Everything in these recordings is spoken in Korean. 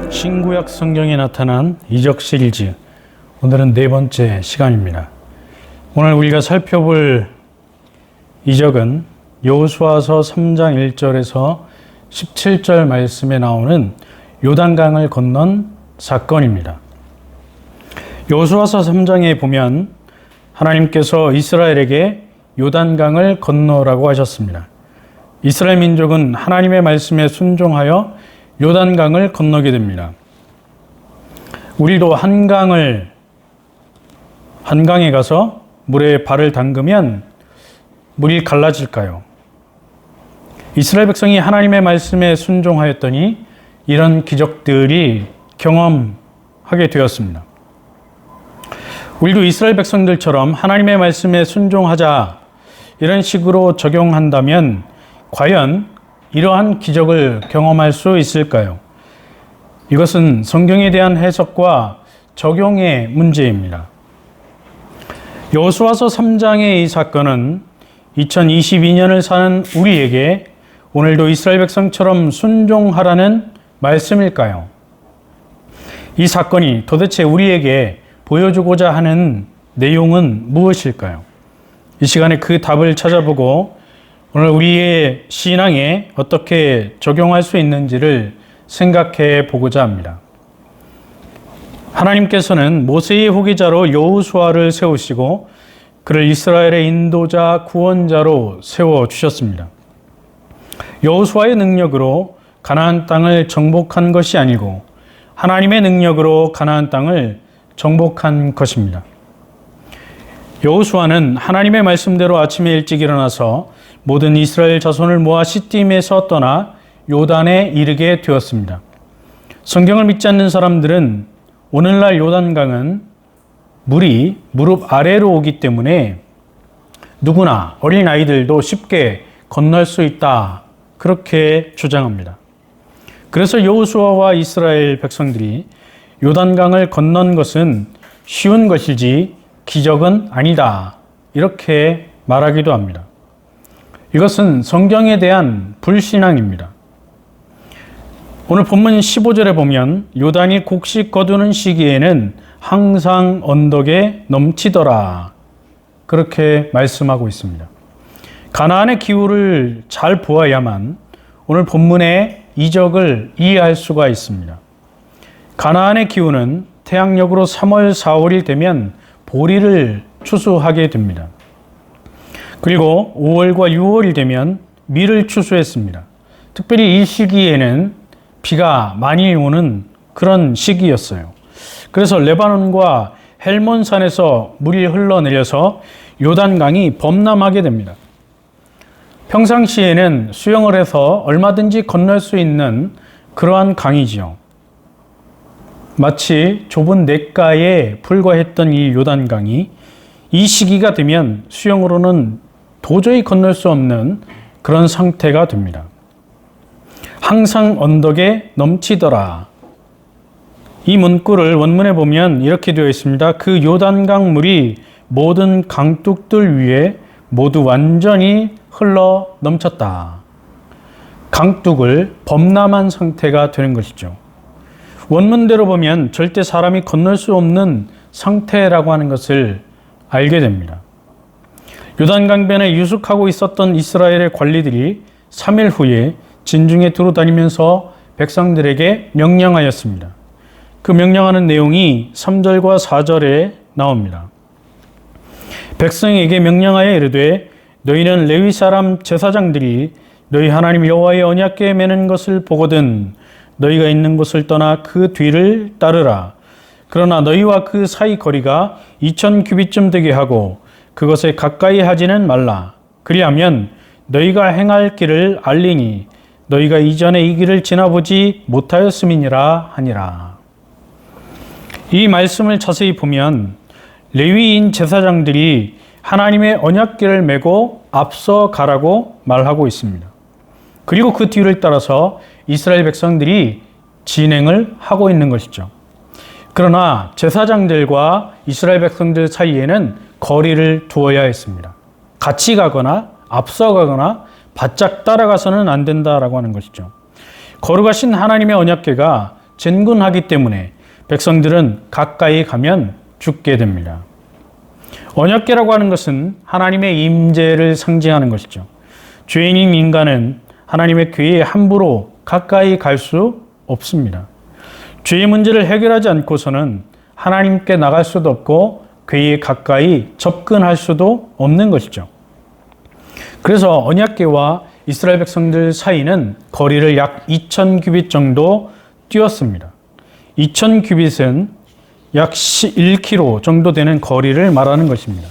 신구약 성경에 나타난 이적 시리즈, 오늘은 네 번째 시간입니다. 오늘 우리가 살펴볼 이적은 여호수아서 3장 1절에서 17절 말씀에 나오는 요단강을 건넌 사건입니다. 여호수아서 3장에 보면 하나님께서 이스라엘에게 요단강을 건너라고 하셨습니다. 이스라엘 민족은 하나님의 말씀에 순종하여 요단강을 건너게 됩니다. 우리도 한강에 가서 물에 발을 담그면 물이 갈라질까요? 이스라엘 백성이 하나님의 말씀에 순종하였더니 이런 기적들이 경험하게 되었습니다. 우리도 이스라엘 백성들처럼 하나님의 말씀에 순종하자 이런 식으로 적용한다면 과연 이러한 기적을 경험할 수 있을까요? 이것은 성경에 대한 해석과 적용의 문제입니다. 여호수아서 3장의 이 사건은 2022년을 사는 우리에게 오늘도 이스라엘 백성처럼 순종하라는 말씀일까요? 이 사건이 도대체 우리에게 보여주고자 하는 내용은 무엇일까요? 이 시간에 그 답을 찾아보고 오늘 우리의 신앙에 어떻게 적용할 수 있는지를 생각해 보고자 합니다. 하나님께서는 모세의 후계자로 여호수아를 세우시고 그를 이스라엘의 인도자, 구원자로 세워주셨습니다. 여호수아의 능력으로 가나안 땅을 정복한 것이 아니고 하나님의 능력으로 가나안 땅을 정복한 것입니다. 여호수아는 하나님의 말씀대로 아침에 일찍 일어나서 모든 이스라엘 자손을 모아 시딤에서 떠나 요단에 이르게 되었습니다. 성경을 믿지 않는 사람들은 오늘날 요단강은 물이 무릎 아래로 오기 때문에 누구나 어린 아이들도 쉽게 건널 수 있다, 그렇게 주장합니다. 그래서 여호수아와 이스라엘 백성들이 요단강을 건넌 것은 쉬운 것이지 기적은 아니다, 이렇게 말하기도 합니다. 이것은 성경에 대한 불신앙입니다. 오늘 본문 15절에 보면 요단이 곡식 거두는 시기에는 항상 언덕에 넘치더라, 그렇게 말씀하고 있습니다. 가나안의 기후를 잘 보아야만 오늘 본문의 이적을 이해할 수가 있습니다. 가나안의 기후는 태양력으로 3월, 4월이 되면 보리를 추수하게 됩니다. 그리고 5월과 6월이 되면 밀을 추수했습니다. 특별히 이 시기에는 비가 많이 오는 그런 시기였어요. 그래서 레바논과 헬몬산에서 물이 흘러내려서 요단강이 범람하게 됩니다. 평상시에는 수영을 해서 얼마든지 건널 수 있는 그러한 강이지요. 마치 좁은 냇가에 불과했던 이 요단강이 이 시기가 되면 수영으로는 도저히 건널 수 없는 그런 상태가 됩니다. 항상 언덕에 넘치더라. 이 문구를 원문에 보면 이렇게 되어 있습니다. 그 요단강 물이 모든 강둑들 위에 모두 완전히 흘러 넘쳤다. 강둑을 범람한 상태가 되는 것이죠. 원문대로 보면 절대 사람이 건널 수 없는 상태라고 하는 것을 알게 됩니다. 요단강변에 유숙하고 있었던 이스라엘의 관리들이 3일 후에 진중에 두루다니면서 백성들에게 명령하였습니다. 그 명령하는 내용이 3절과 4절에 나옵니다. 백성에게 명령하여 이르되 너희는 레위 사람 제사장들이 너희 하나님 여호와의 언약궤에 매는 것을 보거든 너희가 있는 곳을 떠나 그 뒤를 따르라. 그러나 너희와 그 사이 거리가 2000규빗쯤 되게 하고 그것에 가까이 하지는 말라. 그리하면 너희가 행할 길을 알리니 너희가 이전에 이 길을 지나보지 못하였음이니라 하니라. 이 말씀을 자세히 보면 레위인 제사장들이 하나님의 언약궤를 메고 앞서 가라고 말하고 있습니다. 그리고 그 뒤를 따라서 이스라엘 백성들이 진행을 하고 있는 것이죠. 그러나 제사장들과 이스라엘 백성들 사이에는 거리를 두어야 했습니다. 같이 가거나 앞서가거나 바짝 따라가서는 안 된다라고 하는 것이죠. 거룩하신 하나님의 언약궤가 진군하기 때문에 백성들은 가까이 가면 죽게 됩니다. 언약궤라고 하는 것은 하나님의 임재를 상징하는 것이죠. 죄인인 인간은 하나님의 궤에 함부로 가까이 갈 수 없습니다. 죄의 문제를 해결하지 않고서는 하나님께 나갈 수도 없고 궤에 가까이 접근할 수도 없는 것이죠. 그래서 언약궤와 이스라엘 백성들 사이는 거리를 약 2000규빗 정도 뛰었습니다. 2000규빗은 약 1km 정도 되는 거리를 말하는 것입니다.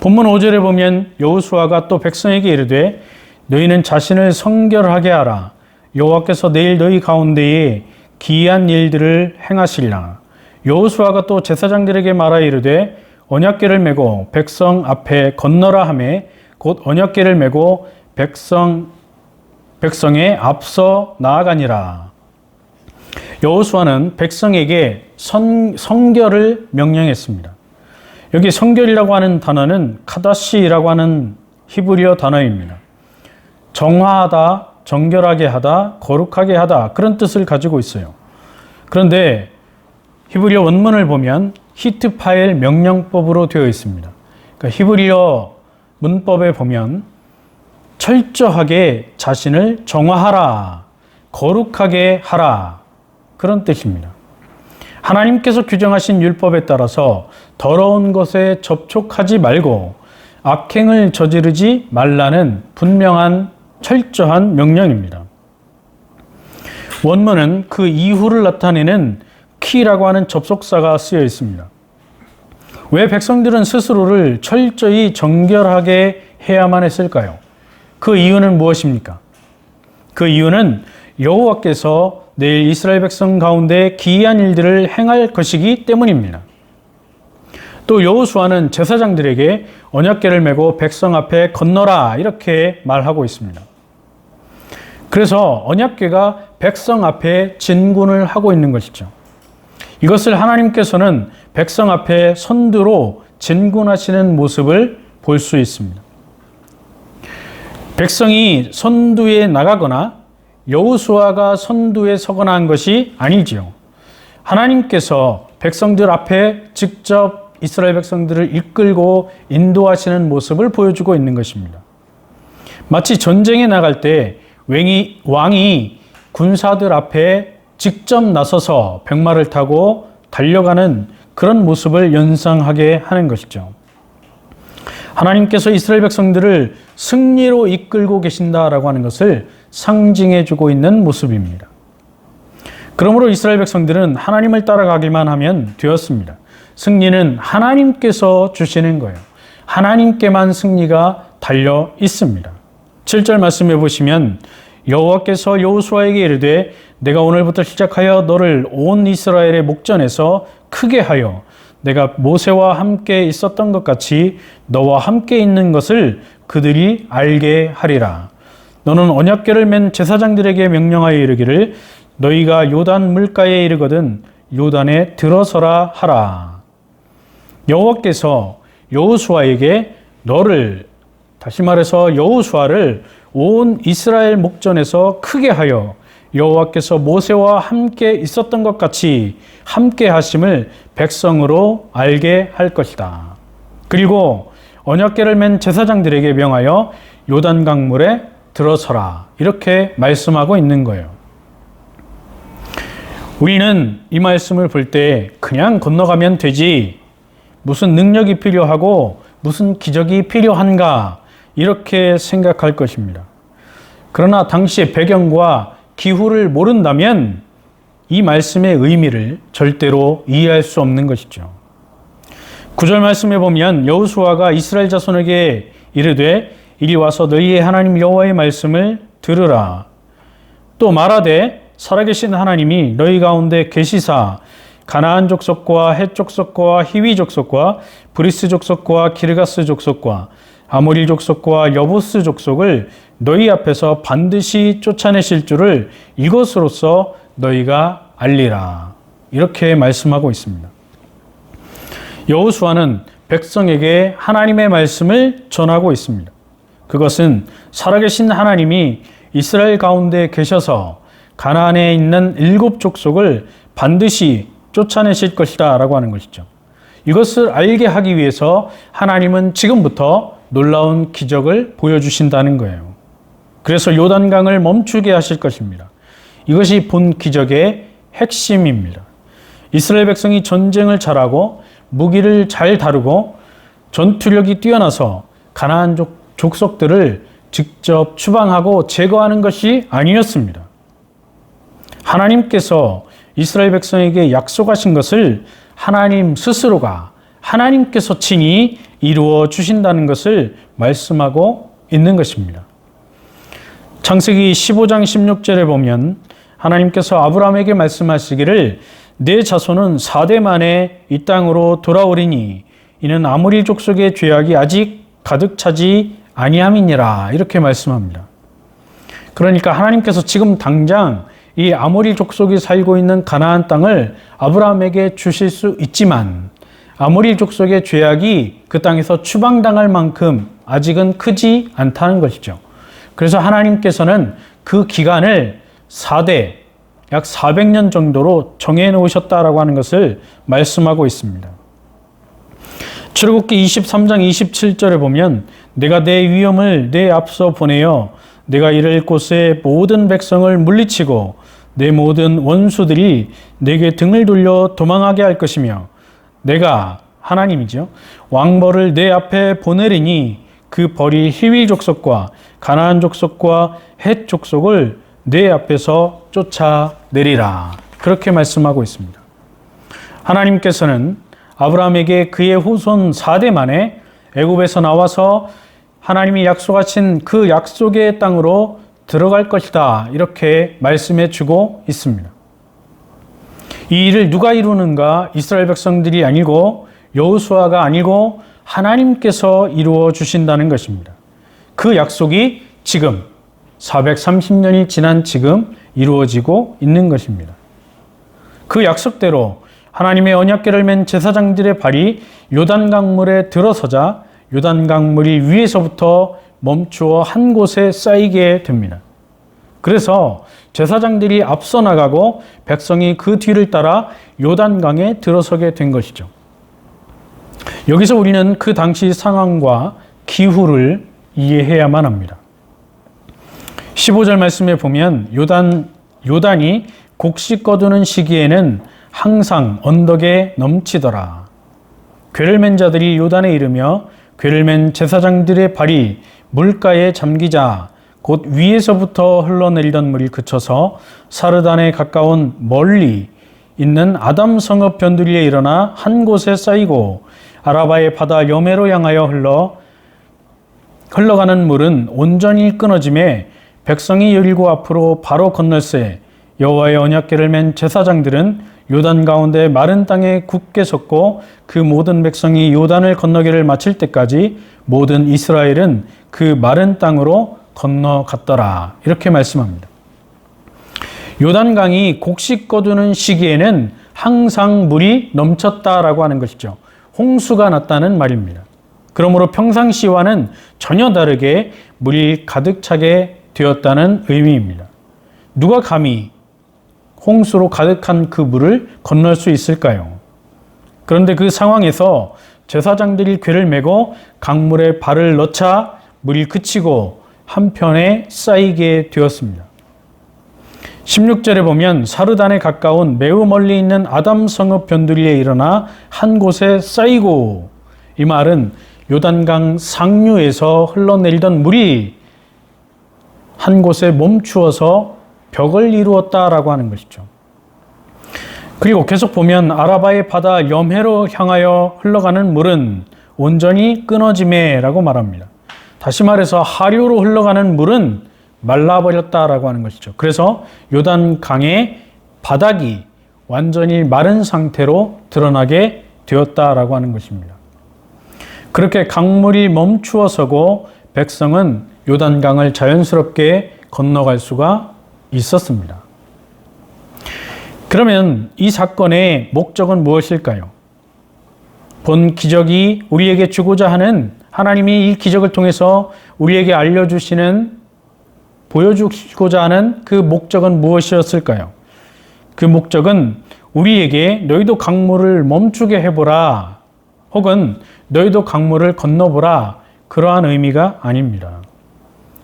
본문 5절에 보면 여호수아가 또 백성에게 이르되 너희는 자신을 성결하게 하라. 여호와께서 내일 너희 가운데에 기이한 일들을 행하시리라. 여호수아가 또 제사장들에게 말하여 이르되 언약궤를 메고 백성 앞에 건너라 하매 곧 언약궤를 메고 백성에 앞서 나아가니라. 여호수아는 백성에게 성결을 명령했습니다. 여기 성결이라고 하는 단어는 카다시라고 하는 히브리어 단어입니다. 정화하다, 정결하게 하다, 거룩하게 하다 그런 뜻을 가지고 있어요. 그런데 히브리어 원문을 보면 히트파엘 명령법으로 되어 있습니다. 그러니까 히브리어 문법에 보면 철저하게 자신을 정화하라, 거룩하게 하라 그런 뜻입니다. 하나님께서 규정하신 율법에 따라서 더러운 것에 접촉하지 말고 악행을 저지르지 말라는 분명한 철저한 명령입니다. 원문은 그 이후를 나타내는 키라고 하는 접속사가 쓰여 있습니다. 왜 백성들은 스스로를 철저히 정결하게 해야만 했을까요? 그 이유는 무엇입니까? 그 이유는 여호와께서 내일 이스라엘 백성 가운데 기이한 일들을 행할 것이기 때문입니다. 또 여호수아는 제사장들에게 언약궤를 메고 백성 앞에 건너라 이렇게 말하고 있습니다. 그래서 언약궤가 백성 앞에 진군을 하고 있는 것이죠. 이것을 하나님께서는 백성 앞에 선두로 진군하시는 모습을 볼 수 있습니다. 백성이 선두에 나가거나 여호수아가 선두에 서거나 한 것이 아니지요. 하나님께서 백성들 앞에 직접 이스라엘 백성들을 이끌고 인도하시는 모습을 보여주고 있는 것입니다. 마치 전쟁에 나갈 때 왕이 군사들 앞에 직접 나서서 백마를 타고 달려가는 그런 모습을 연상하게 하는 것이죠. 하나님께서 이스라엘 백성들을 승리로 이끌고 계신다라고 하는 것을 상징해 주고 있는 모습입니다. 그러므로 이스라엘 백성들은 하나님을 따라가기만 하면 되었습니다. 승리는 하나님께서 주시는 거예요. 하나님께만 승리가 달려 있습니다. 7절 말씀해 보시면 여호와께서 여호수아에게 이르되 내가 오늘부터 시작하여 너를 온 이스라엘의 목전에서 크게 하여 내가 모세와 함께 있었던 것 같이 너와 함께 있는 것을 그들이 알게 하리라. 너는 언약궤를 맨 제사장들에게 명령하여 이르기를 너희가 요단 물가에 이르거든 요단에 들어서라 하라. 여호와께서 여호수아에게 너를, 다시 말해서 여호수아를 온 이스라엘 목전에서 크게 하여 여호와께서 모세와 함께 있었던 것 같이 함께 하심을 백성으로 알게 할 것이다. 그리고 언약궤를 맨 제사장들에게 명하여 요단 강물에 들어서라. 이렇게 말씀하고 있는 거예요. 우리는 이 말씀을 볼 때 그냥 건너가면 되지, 무슨 능력이 필요하고 무슨 기적이 필요한가 이렇게 생각할 것입니다. 그러나 당시의 배경과 기후를 모른다면 이 말씀의 의미를 절대로 이해할 수 없는 것이죠. 9절 말씀에 보면 여호수아가 이스라엘 자손에게 이르되 이리 와서 너희의 하나님 여호와의 말씀을 들으라. 또 말하되 살아계신 하나님이 너희 가운데 계시사 가나안 족속과 헷 족속과 히위 족속과 브리스 족속과 기르가스 족속과 아모리 족속과 여부스 족속을 너희 앞에서 반드시 쫓아내실 줄을 이것으로써 너희가 알리라. 이렇게 말씀하고 있습니다. 여호수아는 백성에게 하나님의 말씀을 전하고 있습니다. 그것은 살아계신 하나님이 이스라엘 가운데 계셔서 가나안에 있는 7 족속을 반드시 쫓아내실 것이다 라고 하는 것이죠. 이것을 알게 하기 위해서 하나님은 지금부터 놀라운 기적을 보여주신다는 거예요. 그래서 요단강을 멈추게 하실 것입니다. 이것이 본 기적의 핵심입니다. 이스라엘 백성이 전쟁을 잘하고 무기를 잘 다루고 전투력이 뛰어나서 가나안 족속들을 직접 추방하고 제거하는 것이 아니었습니다. 하나님께서 이스라엘 백성에게 약속하신 것을 하나님 스스로가 하나님께서 친히 이루어 주신다는 것을 말씀하고 있는 것입니다. 창세기 15장 16절에 보면 하나님께서 아브라함에게 말씀하시기를 내 자손은 4대 만에 이 땅으로 돌아오리니 이는 아모리 족속의 죄악이 아직 가득 차지 아니함이니라 이렇게 말씀합니다. 그러니까 하나님께서 지금 당장 이 아모리 족속이 살고 있는 가나안 땅을 아브라함에게 주실 수 있지만 아모리 족속의 죄악이 그 땅에서 추방당할 만큼 아직은 크지 않다는 것이죠. 그래서 하나님께서는 그 기간을 4대, 약 400년 정도로 정해 놓으셨다라고 하는 것을 말씀하고 있습니다. 출애굽기 23장 27절에 보면 내가 내 위엄을 내 앞서 보내어 내가 이를 곳에 모든 백성을 물리치고 내 모든 원수들이 내게 등을 돌려 도망하게 할 것이며 내가 하나님이죠. 왕벌을 내 앞에 보내리니 그 벌이 히위 족속과 가나안 족속과 헷 족속을 내 앞에서 쫓아내리라. 그렇게 말씀하고 있습니다. 하나님께서는 아브라함에게 그의 후손 4대 만에 애굽에서 나와서 하나님이 약속하신 그 약속의 땅으로 들어갈 것이다. 이렇게 말씀해 주고 있습니다. 이 일을 누가 이루는가? 이스라엘 백성들이 아니고 여호수아가 아니고 하나님께서 이루어 주신다는 것입니다. 그 약속이 지금 430년이 지난 지금 이루어지고 있는 것입니다. 그 약속대로 하나님의 언약궤를 맨 제사장들의 발이 요단강물에 들어서자 요단강물이 위에서부터 멈추어 한 곳에 쌓이게 됩니다. 그래서 제사장들이 앞서 나가고 백성이 그 뒤를 따라 요단강에 들어서게 된 것이죠. 여기서 우리는 그 당시 상황과 기후를 이해해야만 합니다. 15절 말씀에 보면 요단이 곡식 거두는 시기에는 항상 언덕에 넘치더라. 궤를 맨 자들이 요단에 이르며 궤를 맨 제사장들의 발이 물가에 잠기자 곧 위에서부터 흘러내리던 물이 그쳐서 사르단에 가까운 멀리 있는 아담 성읍 변두리에 일어나 한 곳에 쌓이고 아라바의 바다 여메로 향하여 흘러가는 물은 온전히 끊어짐에 백성이 열고 앞으로 바로 건널세 여호와의 언약궤를 맨 제사장들은 요단 가운데 마른 땅에 굳게 섰고 그 모든 백성이 요단을 건너기를 마칠 때까지 모든 이스라엘은 그 마른 땅으로 건너갔더라. 이렇게 말씀합니다. 요단강이 곡식 거두는 시기에는 항상 물이 넘쳤다라고 하는 것이죠. 홍수가 났다는 말입니다. 그러므로 평상시와는 전혀 다르게 물이 가득 차게 되었다는 의미입니다. 누가 감히 홍수로 가득한 그 물을 건널 수 있을까요? 그런데 그 상황에서 제사장들이 궤를 메고 강물에 발을 넣자 물이 그치고 한편에 쌓이게 되었습니다. 16절에 보면 사르단에 가까운 매우 멀리 있는 아담 성읍 변두리에 일어나 한 곳에 쌓이고, 이 말은 요단강 상류에서 흘러내리던 물이 한 곳에 멈추어서 벽을 이루었다라고 하는 것이죠. 그리고 계속 보면 아라바의 바다 염해로 향하여 흘러가는 물은 온전히 끊어지매라고 말합니다. 다시 말해서 하류로 흘러가는 물은 말라버렸다라고 하는 것이죠. 그래서 요단강의 바닥이 완전히 마른 상태로 드러나게 되었다라고 하는 것입니다. 그렇게 강물이 멈추어 서고 백성은 요단강을 자연스럽게 건너갈 수가 있었습니다. 그러면 이 사건의 목적은 무엇일까요? 본 기적이 우리에게 주고자 하는, 하나님이 이 기적을 통해서 우리에게 알려주시는 보여주시고자 하는 그 목적은 무엇이었을까요? 그 목적은 우리에게 너희도 강물을 멈추게 해보라, 혹은 너희도 강물을 건너보라, 그러한 의미가 아닙니다.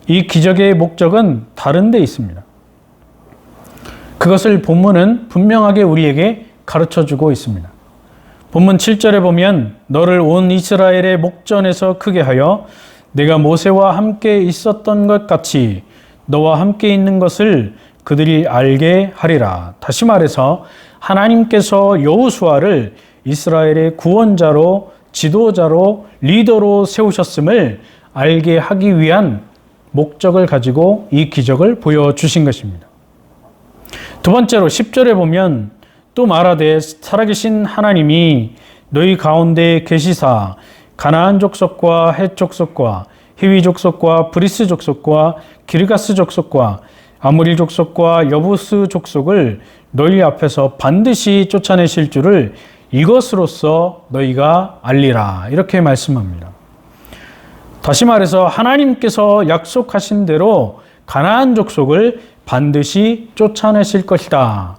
이 기적의 목적은 다른 데 있습니다. 그것을 본문은 분명하게 우리에게 가르쳐주고 있습니다. 본문 7절에 보면 너를 온 이스라엘의 목전에서 크게 하여 내가 모세와 함께 있었던 것 같이 너와 함께 있는 것을 그들이 알게 하리라. 다시 말해서 하나님께서 여호수아를 이스라엘의 구원자로, 지도자로, 리더로 세우셨음을 알게 하기 위한 목적을 가지고 이 기적을 보여주신 것입니다. 두 번째로 10절에 보면 또 말하되 살아계신 하나님이 너희 가운데 계시사 가나안 족속과 헷 족속과 히위 족속과 브리스 족속과 기르가스 족속과 아모리 족속과 여부스 족속을 너희 앞에서 반드시 쫓아내실 줄을 이것으로써 너희가 알리라. 이렇게 말씀합니다. 다시 말해서 하나님께서 약속하신 대로 가나안 족속을 반드시 쫓아내실 것이다.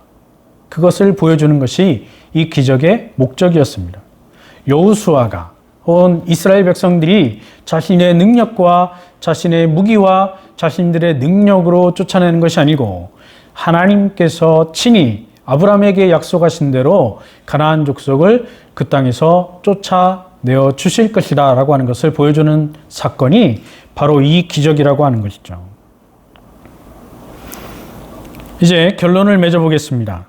그것을 보여주는 것이 이 기적의 목적이었습니다. 여호수아가 혹은 이스라엘 백성들이 자신의 능력과 자신의 무기와 자신들의 능력으로 쫓아내는 것이 아니고 하나님께서 친히 아브라함에게 약속하신 대로 가나안 족속을 그 땅에서 쫓아내어 주실 것이다 라고 하는 것을 보여주는 사건이 바로 이 기적이라고 하는 것이죠. 이제 결론을 맺어보겠습니다.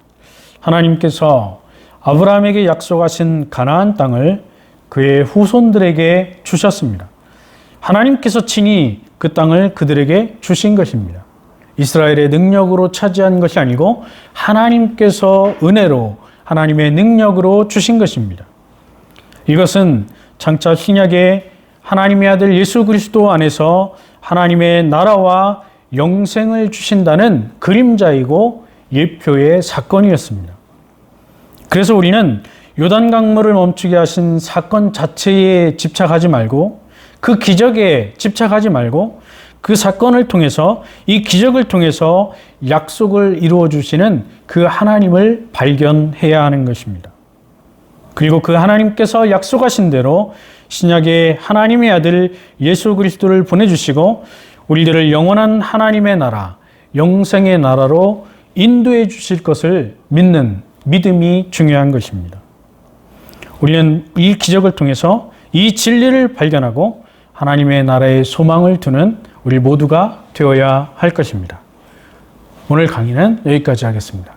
하나님께서 아브라함에게 약속하신 가나안 땅을 그의 후손들에게 주셨습니다. 하나님께서 친히 그 땅을 그들에게 주신 것입니다. 이스라엘의 능력으로 차지한 것이 아니고 하나님께서 은혜로 하나님의 능력으로 주신 것입니다. 이것은 장차 신약의 하나님의 아들 예수 그리스도 안에서 하나님의 나라와 영생을 주신다는 그림자이고 예표의 사건이었습니다. 그래서 우리는 요단 강물을 멈추게 하신 사건 자체에 집착하지 말고 그 기적에 집착하지 말고 그 사건을 통해서 이 기적을 통해서 약속을 이루어 주시는 그 하나님을 발견해야 하는 것입니다. 그리고 그 하나님께서 약속하신 대로 신약의 하나님의 아들 예수 그리스도를 보내주시고 우리들을 영원한 하나님의 나라, 영생의 나라로 인도해 주실 것을 믿는 믿음이 중요한 것입니다. 우리는 이 기적을 통해서 이 진리를 발견하고 하나님의 나라에 소망을 두는 우리 모두가 되어야 할 것입니다. 오늘 강의는 여기까지 하겠습니다.